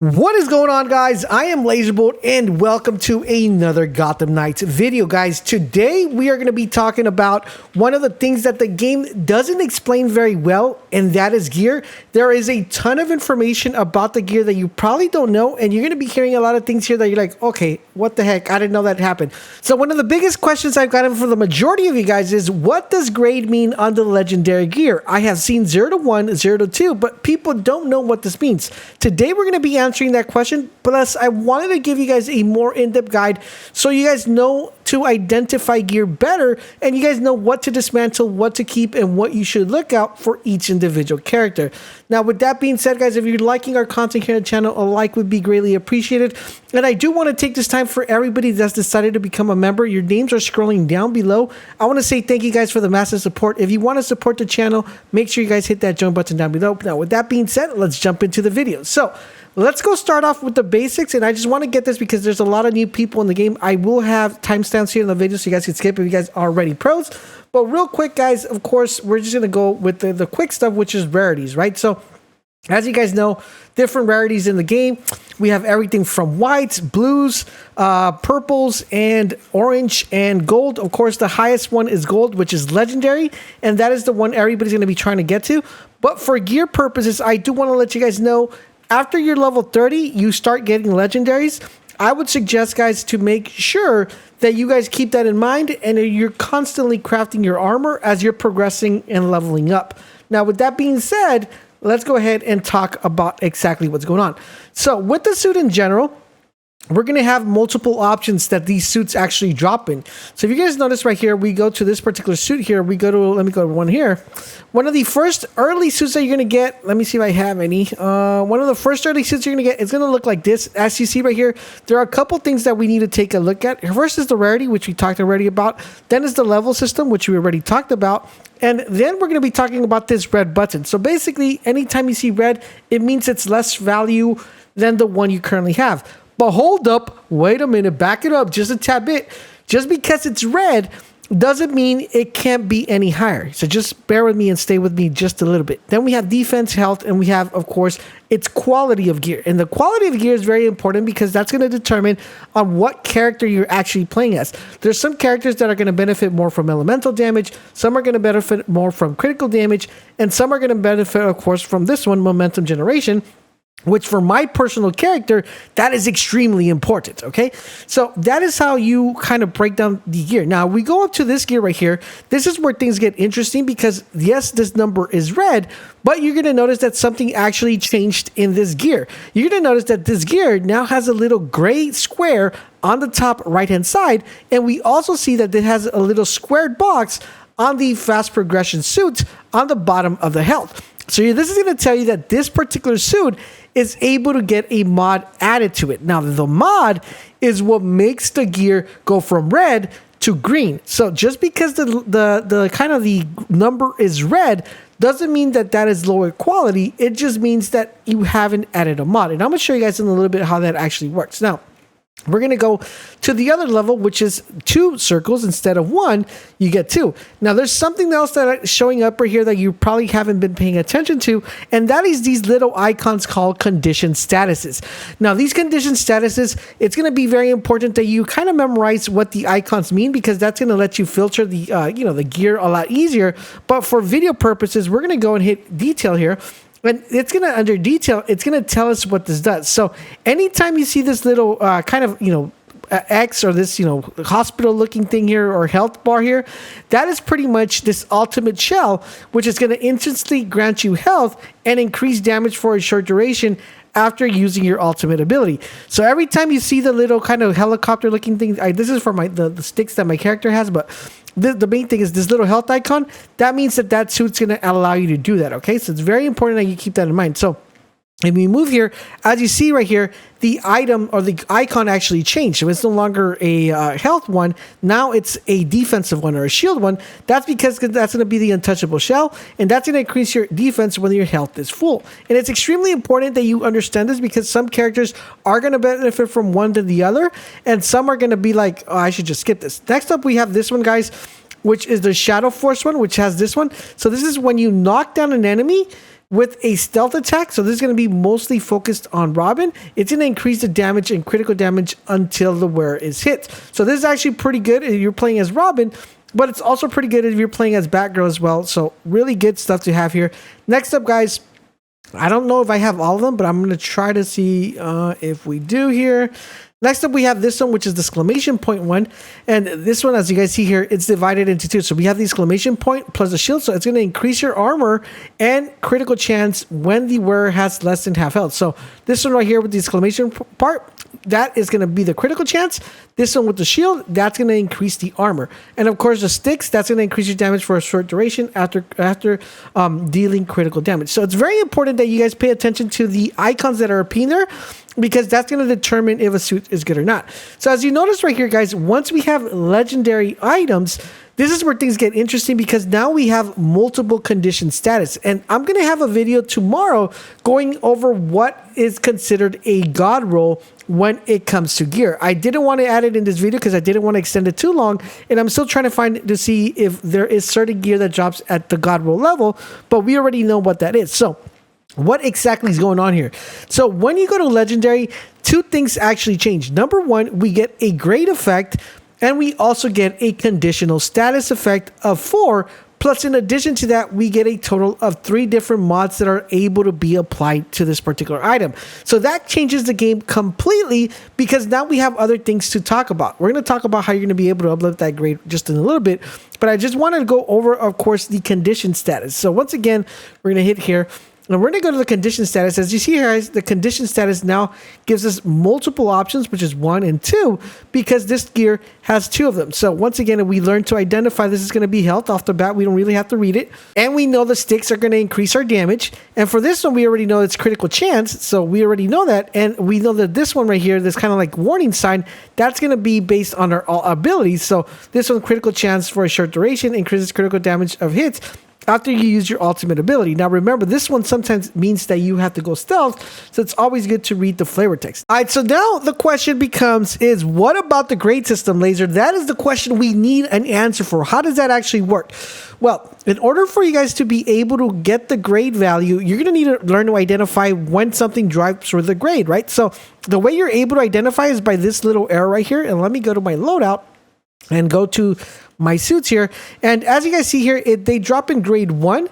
What is going on, guys? I am LaserBolt and welcome to another Gotham Knights video. Guys, today we are going to be talking about one of the things that the game doesn't explain very well, and that is gear. There is a ton of information about the gear that you probably don't know, and you're going to be hearing a lot of things here that you're like, okay, what the heck? I didn't know that happened. So one of the biggest questions I've gotten from the majority of you guys is, what does grade mean on the legendary gear? I have seen 0 to 1, 0 to 2, but people don't know what this means. Today we're going to be answering that question, plus I wanted to give you guys a more in-depth guide so you guys know to identify gear better and you guys know what to dismantle, what to keep, and what you should look out for each individual character. Now, with that being said, guys, if you're liking our content here on the channel, a like would be greatly appreciated. And I do want to take this time for everybody that's decided to become a member. Your names are scrolling down below. I want to say thank you guys for the massive support. If you want to support the channel, make sure you guys hit that join button down below. Now, with that being said, let's jump into the video. So let's go start off with the basics, and I just want to get this because there's a lot of new people in the game. I will have timestamps here in the video so you guys can skip if you guys are already pros. But real quick, guys, of course, we're just going to go with the quick stuff, which is rarities, right? So as you guys know, different rarities in the game. We have everything from whites, blues, purples, and orange, and gold. Of course, the highest one is gold, which is legendary, and that is the one everybody's going to be trying to get to. But for gear purposes, I do want to let you guys know, after you're level 30, you start getting legendaries. I would suggest, guys, to make sure that you guys keep that in mind and you're constantly crafting your armor as you're progressing and leveling up. Now, with that being said, let's go ahead and talk about exactly what's going on. So with the suit in general, we're going to have multiple options that these suits actually drop in. So if you guys notice right here, we go to this particular suit here. We go to, let me go to one here. One of the first early suits that you're going to get, let me see if I have any. One of the first early suits you're going to get is going to look like this. As you see right here, there are a couple things that we need to take a look at. First is the rarity, which we talked already about. Then is the level system, which we already talked about. And then we're going to be talking about this red button. So basically, anytime you see red, it means it's less value than the one you currently have. But hold up, wait a minute, back it up just a tad bit. Just because it's red doesn't mean it can't be any higher. So just bear with me and stay with me just a little bit. Then we have defense, health, and we have, of course, its quality of gear. And the quality of gear is very important because that's going to determine on what character you're actually playing as. There's some characters that are going to benefit more from elemental damage, some are going to benefit more from critical damage, and some are going to benefit, of course, from this one, momentum generation, which for my personal character, that is extremely important, okay? So that is how you kind of break down the gear. Now, we go up to this gear right here. This is where things get interesting because, yes, this number is red, but you're going to notice that something actually changed in this gear. You're going to notice that this gear now has a little gray square on the top right-hand side, and we also see that it has a little squared box on the fast progression suit on the bottom of the health. So this is going to tell you that this particular suit is able to get a mod added to it. Now, the mod is what makes the gear go from red to green. So just because the kind of the number is red doesn't mean that that is lower quality. It just means that you haven't added a mod. And I'm going to show you guys in a little bit how that actually works. Now, we're going to go to the other level, which is 2 circles instead of 1. You get 2. Now, there's something else that is showing up right here that you probably haven't been paying attention to, and that is these little icons called condition statuses. Now, these condition statuses, it's going to be very important that you kind of memorize what the icons mean because that's going to let you filter the the gear a lot easier. But for video purposes, we're going to go and hit detail here. And it's going to, under detail, it's going to tell us what this does. So anytime you see this little kind of, X or this, hospital looking thing here or health bar here, that is pretty much this ultimate shell, which is going to instantly grant you health and increase damage for a short duration after using your ultimate ability. So every time you see the little kind of helicopter looking thing, this is for the sticks that my character has, but the main thing is this little health icon. That means that suit's going to allow you to do that, okay? So it's very important that you keep that in mind. So if we move here, as you see right here, the item or the icon actually changed. So it's no longer a health one. Now it's a defensive one or a shield one. That's because that's going to be the untouchable shell, and that's going to increase your defense when your health is full. And it's extremely important that you understand this because some characters are going to benefit from one to the other, and some are going to be like, oh, I should just skip this. Next up, we have this one, guys, which is the Shadow Force one, which has this one. So this is when you knock down an enemy, with a stealth attack. So this is going to be mostly focused on Robin. It's going to increase the damage and critical damage until the wearer is hit. So this is actually pretty good if you're playing as Robin, but it's also pretty good if you're playing as Batgirl as well. So really good stuff to have here. Next up, guys, I don't know if I have all of them, but I'm going to try to see if we do here. Next up, we have this one, which is the exclamation point one. And this one, as you guys see here, it's divided into two. So we have the exclamation point plus the shield. So it's going to increase your armor and critical chance when the wearer has less than half health. So this one right here with the exclamation part, that is going to be the critical chance. This one with the shield, that's going to increase the armor. And of course, the sticks, that's going to increase your damage for a short duration after dealing critical damage. So it's very important that you guys pay attention to the icons that are appearing there, because that's going to determine if a suit is good or not. So as you notice right here, guys, once we have legendary items, this is where things get interesting, because now we have multiple condition status. And I'm going to have a video tomorrow going over what is considered a god roll when it comes to gear. I didn't want to add it in this video because I didn't want to extend it too long, and I'm still trying to find to see if there is certain gear that drops at the god roll level, but we already know what that is. So what exactly is going on here? So when you go to legendary, two things actually change. Number one, we get a grade effect, and we also get a conditional status effect of 4. Plus, in addition to that, we get a total of 3 different mods that are able to be applied to this particular item. So that changes the game completely, because now we have other things to talk about. We're going to talk about how you're going to be able to uplift that grade just in a little bit, but I just wanted to go over, of course, the condition status. So once again, we're going to hit here. And we're going to go to the condition status. As you see here, guys, the condition status now gives us multiple options, which is 1 and 2, because this gear has 2 of them. So once again, we learn to identify this is going to be health off the bat. We don't really have to read it. And we know the sticks are going to increase our damage. And for this one, we already know it's critical chance. So we already know that. And we know that this one right here, this kind of like warning sign, that's going to be based on our abilities. So this one, critical chance for a short duration, increases critical damage of hits after you use your ultimate ability. Now remember, this one sometimes means that you have to go stealth, so it's always good to read the flavor text. All right, so now the question becomes is, what about the grade system, Laser? That is the question we need an answer for. How does that actually work? Well, in order for you guys to be able to get the grade value, you're going to need to learn to identify when something drops with the grade, right? So the way you're able to identify is by this little arrow right here. And let me go to my loadout and go to my suits here. And as you guys see here, they drop in grade 1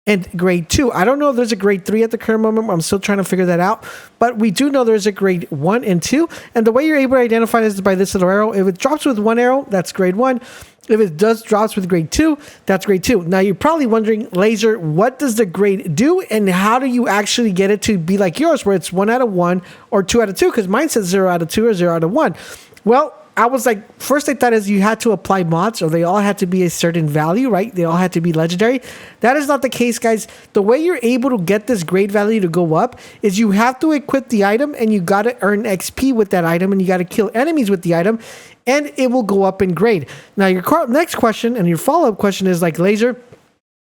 and grade 2. I don't know if there's a grade 3 at the current moment. I'm still trying to figure that out. But we do know there's a grade 1 and 2. And the way you're able to identify this is by this little arrow. If it drops with 1 arrow, that's grade 1. If it drops with grade 2, that's grade 2. Now you're probably wondering, Laser, what does the grade do, and how do you actually get it to be like yours, where it's 1 out of 1 or 2 out of 2? Because mine says 0 out of 2 or 0 out of 1. Well, I was like, first I thought is you had to apply mods, or they all had to be a certain value, right? They all had to be legendary. That is not the case, guys. The way you're able to get this grade value to go up is you have to equip the item, and you got to earn XP with that item, and you got to kill enemies with the item, and it will go up in grade. Now your next question and your follow-up question is like, Laser,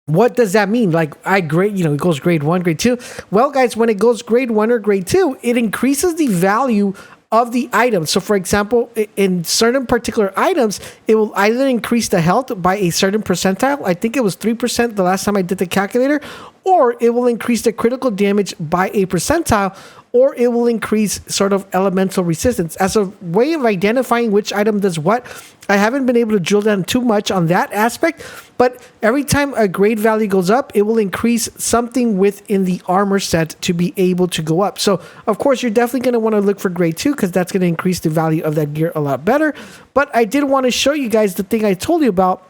what does that mean? Like, it goes grade 1, grade 2. Well, guys, when it goes grade 1 or grade 2, it increases the value of the item. So for example, in certain particular items, it will either increase the health by a certain percentile. I think it was 3% the last time I did the calculator, or it will increase the critical damage by a percentile, or it will increase sort of elemental resistance. As a way of identifying which item does what, I haven't been able to drill down too much on that aspect, but every time a grade value goes up, it will increase something within the armor set to be able to go up. So of course, you're definitely going to want to look for grade 2, because that's going to increase the value of that gear a lot better. But I did want to show you guys the thing I told you about,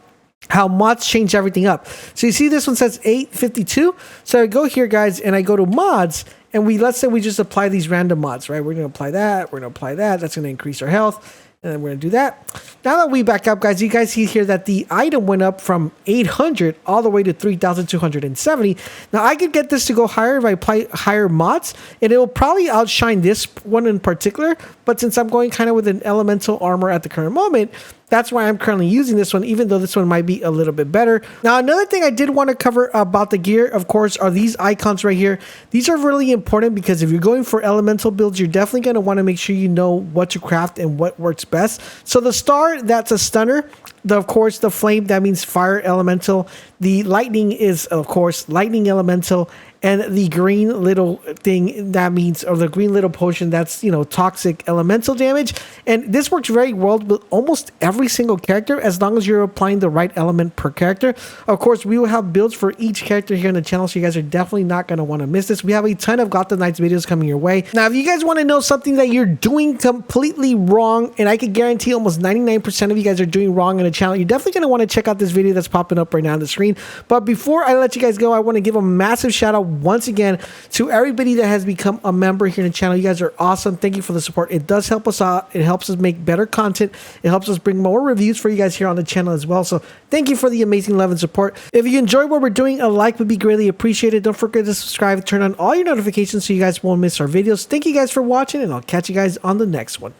how mods change everything up. So you see this one says 852. So I go here, guys, and I go to mods, and let's say we just apply these random mods, right? We're going to apply that. We're going to apply that. That's going to increase our health. And then we're going to do that. Now that we back up, guys, you guys see here that the item went up from 800 all the way to 3,270. Now I could get this to go higher if I apply higher mods, and it will probably outshine this one in particular. But since I'm going kind of with an elemental armor at the current moment, that's why I'm currently using this one, even though this one might be a little bit better. Now, another thing I did want to cover about the gear, of course, are these icons right here. These are really important, because if you're going for elemental builds, you're definitely going to want to make sure you know what to craft and what works best. So the star, that's a stunner. Of course, the flame, that means fire elemental. The lightning is, of course, lightning elemental. And the green little thing, that means, or the green little potion, that's, you know, toxic elemental damage. And this works very well with almost every single character, as long as you're applying the right element per character. Of course, we will have builds for each character here on the channel, so you guys are definitely not going to want to miss this. We have a ton of Gotham Knights videos coming your way. Now, if you guys want to know something that you're doing completely wrong, and I can guarantee almost 99% of you guys are doing wrong on the channel, you're definitely going to want to check out this video that's popping up right now on the screen. But before I let you guys go, I want to give a massive shout out once again to everybody that has become a member here in the channel. You guys are awesome. Thank you for the support. It does help us out. It helps us make better content. It helps us bring more reviews for you guys here on the channel as well. So thank you for the amazing love and support. If you enjoy what we're doing, a like would be greatly appreciated. Don't forget to subscribe, turn on all your notifications so you guys won't miss our videos. Thank you guys for watching, and I'll catch you guys on the next one.